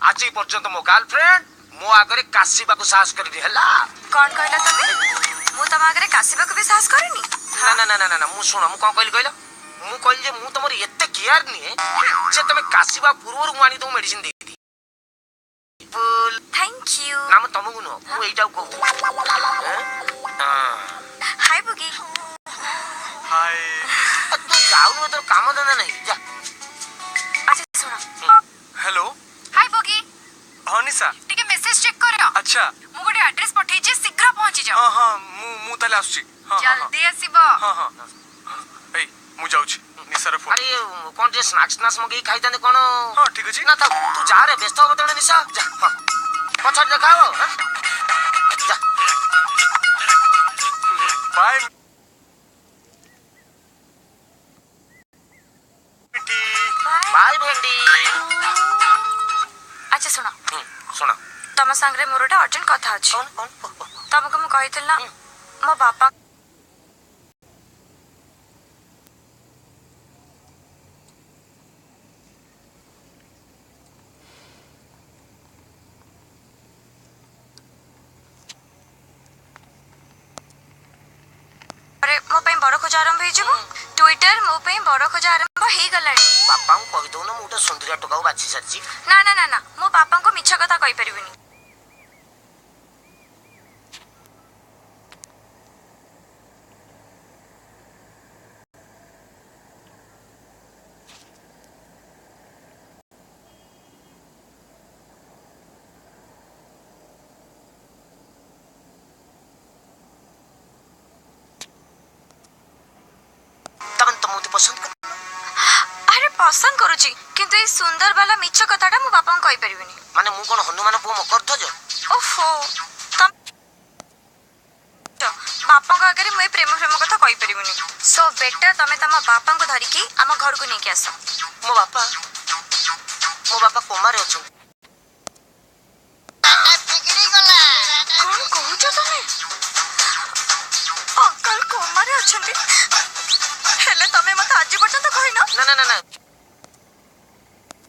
आज पर्यंत मो गर्लफ्रेंड मो आगे काशिबा को साहस कर दिहला। कौन कहला तमे मु तम आगे काशिबा को भी साहस करनी? ना ना ना ना ना मु सुन मु कोन कहली कहलो मु कहली जे मु तमर एते केयर निए जे तमे काशिबा पूर्व रु मानी तो medicine they the. Thank you. ना मु तमगु न मु एटा कहू। हाय बुगी। हाय। तू जाऊ तो काम धंदा नहीं जा। अच्छा सुनो। हेलो। हाय बुगी। हां निशा टिके मेसेज चेक करो। अच्छा मु गोटे एड्रेस पठै जे शीघ्र पहुंची जाओ। हां हां मु ताले आसुची। हां जल्दी आसीबो। हां हां एई मु जाउची निशा रे फोन। अरे कोन जे स्नैक्स मगे खाइ दने कोन? हां ठीक अछि ना था तू जा रे व्यस्त हो तने निशा जा। हां पछड़ देखाओ। जा बाय। बाय भेंडी। अच्छा सुनो सुना तम संगरे मोर गोटे अर्जेंट कथा अछि। कौन कौन तमको मु कहितल ना मो बापा अरे मो पई बड़ खोज आरंभ हो जिवो। ट्विटर मो पई बड़ खोज आरंभ हे गलानी। बापा को कहि दो ना मुटे सुंदरिया टोका बाची साची। ना ना ना ना मो बापा को मिछ कथा कहि परिबिनी। तमन तो मुते पसंद कर। अरे पसंद करूची किंतु ए सुंदर वाला मिछ कथाटा मो बापा को कहि परिबिनी। माने मु कोन हनुमान पो मकर ध्वज? ओफो तम बापा को आगे मैं प्रेम प्रेम कथा कहि परिबिनी। सो बेटर तमे तम बापा को धरि की हम घर को नेकी आसो। मो बापा कोमा रे अछन। बिगड़ी गला। कौन कहूछ तमे? अंकल कोमा रे अछंती। हेले तमे मत आज पर्यंत कहिना। ना ना ना ना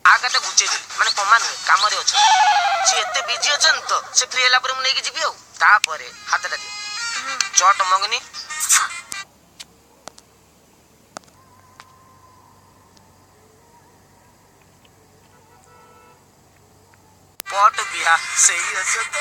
आगाटा गुचे दे माने कोमा न काम रे अछन। से एते बिजी अछन तो से फ्री होला पर मु नेकी जिबी हो ता परे हातटा दे चट मंगनी। पट बिया सही अछ तो